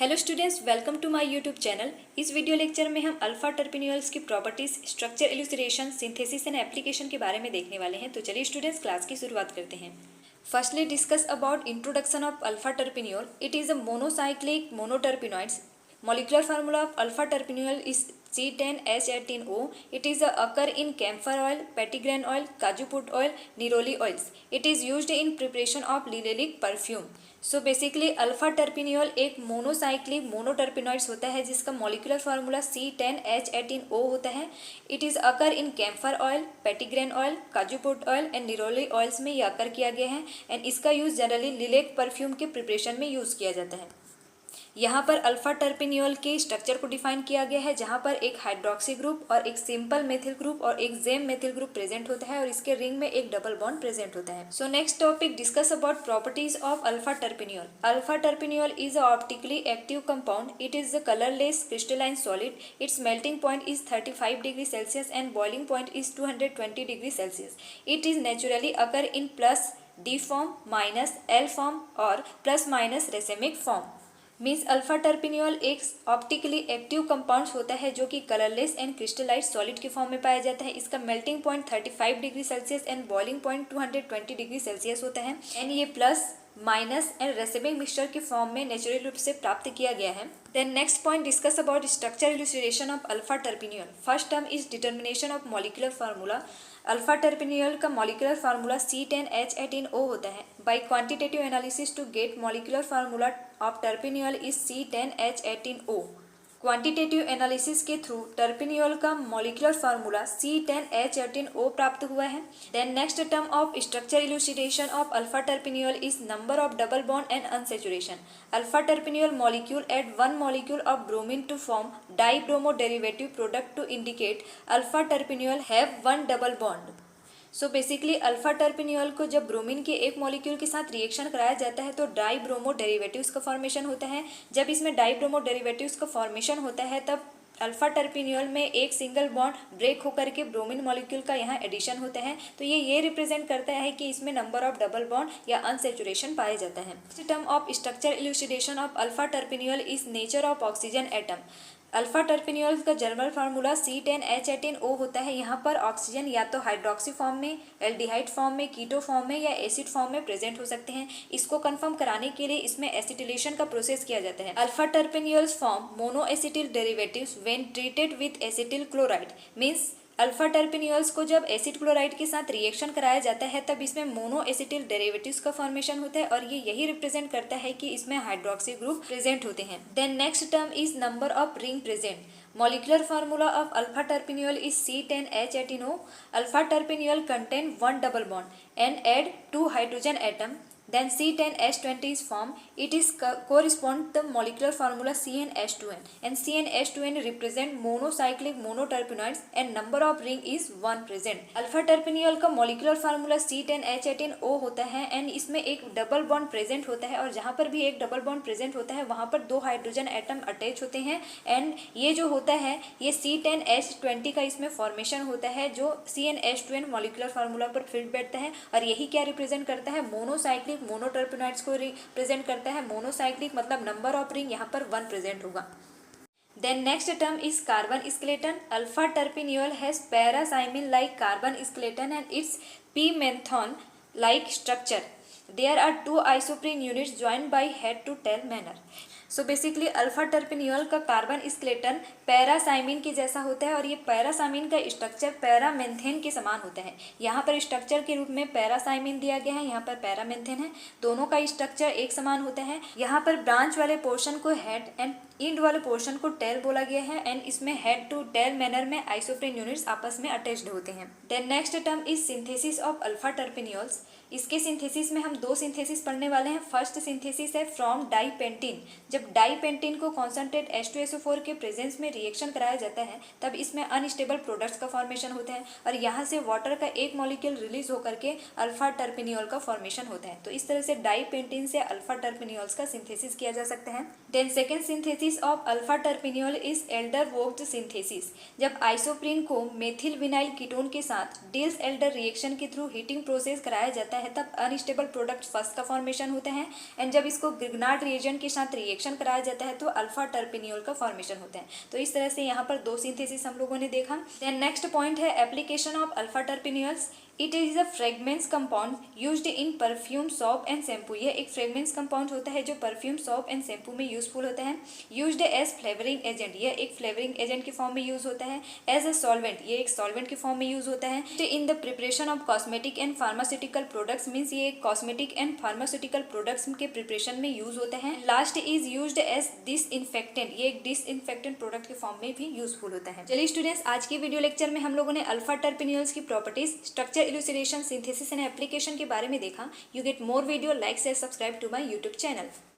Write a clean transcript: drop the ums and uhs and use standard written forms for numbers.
Hello students, welcome to my YouTube channel. इस video lecture में हम अल्फा टर्पिनियोल्स की properties, structure, illustration, synthesis and application के बारे में देखने वाले हैं। तो चलिए स्टूडेंट्स, क्लास की शुरुआत करते हैं। Firstly discuss about introduction of alpha terpineol. It is a monocyclic monoterpenoids. Molecular formula of alpha terpineol is C10H18O. It is occur in camphor oil, petitgrain oil, cashew nut oil, neroli oils. It is used in preparation of lilac perfume. So basically alpha terpineol एक monocyclic monoterpenoids होता है जिसका molecular formula C10H18O होता है. It is occur in camphor oil, petitgrain oil, काजू nut oil and neroli oils में ये occur किया गया है. एंड इसका यूज़ जनरली लिलेक परफ्यूम के प्रिपरेशन में यूज़ किया जाता है. यहाँ पर अल्फा टर्पिनियोल के स्ट्रक्चर को डिफाइन किया गया है, जहाँ पर एक हाइड्रोक्सी ग्रुप और एक सिंपल मेथिल ग्रुप और एक जेम मेथिल ग्रुप प्रेजेंट होता है और इसके रिंग में एक डबल बॉन्ड प्रेजेंट होता है. So next topic discuss about properties of alpha terpineol. Alpha terpineol is a optically active compound. It is a colourless crystalline solid. Its melting point is 35 degree Celsius and boiling point is 220 degree Celsius. It is naturally occur in plus D form, minus L form और plus minus racemic form. Means alpha terpineol एक optically active compound होता है जो कि colourless and crystallise solid के form में पाया जाता है. इसका melting point 35 degree Celsius and boiling point 220 degree Celsius होता है. एंड ये plus minus and racemic mixture के फॉर्म में नेचुरल रूप से प्राप्त किया गया है. Then next point discuss about structure illustration of alpha terpineol. First term is determination of molecular formula. Alpha terpineol का मॉलिक्यूलर फार्मूला C10H18O होता है. By quantitative analysis to get molecular formula of terpineol is C10H18O. Quantitative analysis के through terpineol का molecular formula C10H18O प्राप्त हुआ है. Then next term of structure illustration of alpha terpineol is number of double bond and unsaturation. Alpha terpineol molecule add one molecule of bromine to form dibromo derivative product to indicate alpha terpineol have one double bond. So basically alpha terpineol को जब bromine के एक molecule के साथ reaction कराया जाता है तो डाइब्रोमो डेरिवेटिव्स का फॉर्मेशन होता है. जब इसमें डाइब्रोमो डेरिवेटिव्स का फॉर्मेशन होता है तब अल्फा टर्पिनियोल में एक सिंगल बॉन्ड ब्रेक होकर के ब्रोमीन मॉलिक्यूल का यहाँ एडिशन होता है. तो ये रिप्रेजेंट करता है कि इसमें नंबर ऑफ डबल बॉन्ड या अनसेचुरेशन पाया जाता है. Next term of structure illustration of alpha terpineol is nature of oxygen atom. Alpha terpineol का जर्मल फार्मूला C10H18O होता है. यहाँ पर ऑक्सीजन या तो हाइड्रोक्सी फॉर्म में, एल्डिहाइड फॉर्म में, कीटो फॉर्म में या एसिड फॉर्म में प्रेजेंट हो सकते हैं. इसको कंफर्म कराने के लिए इसमें एसिटिलेशन का प्रोसेस किया जाता है. Alpha terpineols form mono acetyl derivatives when treated with acetyl chloride. Means alpha terpineols को जब एसिड क्लोराइड के साथ रिएक्शन कराया जाता है तब इसमें मोनो एसिटिल डेरिवेटिव्स का फॉर्मेशन होता है और ये यही रिप्रेजेंट करता है कि इसमें हाइड्रोक्सी ग्रुप प्रेजेंट होते हैं. Then next term is number of ring present. Molecular formula of alpha terpineol is C10H18O. Alpha terpineol contain one double bond and add two hydrogen atom. Then C10H20 is formed. It is correspond to the molecular formula CnH2n and CnH2n represent monocyclic monoterpenoids and number of ring is 1 present. Alpha terpineol का molecular formula C10H18O होता है and इसमें एक double bond present होता है और जहाँ पर भी एक डबल बॉन्ड प्रेजेंट होता है वहाँ पर दो हाइड्रोजन एटम अटैच होते हैं. एंड ये जो होता है ये C10H20 का इसमें फॉर्मेशन होता है जो CnH2n molecular formula पर फिट बैठता है और यही क्या रिप्रेजेंट करता है, मोनोसाइक्लिक मोनोटर्पिनॉइड्स को रिप्रेजेंट करता है. मोनोसाइक्लिक मतलब नंबर ऑफ रिंग यहाँ पर 1 प्रेजेंट होगा. Then next term is carbon skeleton. Alpha terpineol has paracymene like carbon skeleton and its p-menthone like structure. There are 2 isoprene units joined by head to tail manner. So basically alpha terpineol का carbon skeleton paracymene के जैसा होता है और ये पैरासाइमिन का structure पैरामेंथेन के समान होता है. यहाँ पर स्ट्रक्चर के रूप में पैरासाइमिन दिया गया है, यहाँ पर पैरामेंथेन है. दोनों का स्ट्रक्चर एक समान होता है. यहाँ पर ब्रांच वाले पोर्शन को हेड एंड इंड वाले पोर्शन को टेल बोला गया है एंड इसमें हेड टू टेल मैनर में आइसोप्रीन यूनिट्स आपस में अटैच्ड होते हैं. Then next term is synthesis of alpha terpineols. इसके सिंथेसिस में हम 2 सिंथेसिस पढ़ने वाले हैं. फर्स्ट सिंथेसिस है फ्रॉम डाईपेंटीन. जब डाईपेंटीन को कॉन्सेंट्रेट H2SO4 के प्रेजेंस में रिएक्शन कराया जाता है तब इसमें अनस्टेबल प्रोडक्ट्स का फॉर्मेशन होता है और यहाँ से वाटर का एक मॉलिक्यूल रिलीज होकर के अल्फा टर्पिनियोल का फॉर्मेशन होता है. तो इस तरह से डाईपेंटीन से अल्फा टर्पिनियोल्स का सिंथेसिस किया जा सकता है. Then second synthesis synthesis of alpha terpineol is alder वोक्ड सिंथेसिस। जब आइसोप्रीन को मेथिल विनाइल कीटोन के साथ डिल्स एल्डर रिएक्शन के थ्रू हीटिंग प्रोसेस कराया जाता है तब अनस्टेबल प्रोडक्ट फर्स्ट का फॉर्मेशन होता है, एंड जब इसको ग्रिग्नार्ड रिएजेंट के साथ रिएक्शन कराया जाता है तो अल्फा टर्पिनियोल का फॉर्मेशन होता है। तो इस तरह से यहाँ पर दो सिंथेसिस हम लोगों ने देखा। देन नेक्स्ट पॉइंट है application of alpha terpineols. It is a fragments compound used in perfume, soap and shampoo. यह एक फ्रेगमेंट्स कंपाउंड होता है जो परफ्यूम, सॉप एंड शैम्पू में यूजफुल होता है। यूज्ड एज फ्लेवरिंग एजेंट, यह एक फ्लेवरिंग एजेंट के फॉर्म में यूज होता है। एज अ सॉल्वेंट, ये एक सॉल्वेंट के फॉर्म में यूज होता है। In the preparation of cosmetic and pharmaceutical products, means ये एक कॉस्मेटिक एंड फार्मास्यूटिकल प्रोडक्ट्स के प्रिपरेशन में यूज होते हैं। Last is used as disinfectant, ये एक डिसइंफेक्टेंट प्रोडक्ट के फॉर्म में भी यूजफुल होता है। चलिए स्टूडेंट्स, आज की वीडियो लेक्चर में हम लोगों ने अल्फा टर्पिनियोल्स की properties, structure, elucidation, synthesis and application के बारे में देखा। You get more video, like, share, subscribe to my YouTube channel.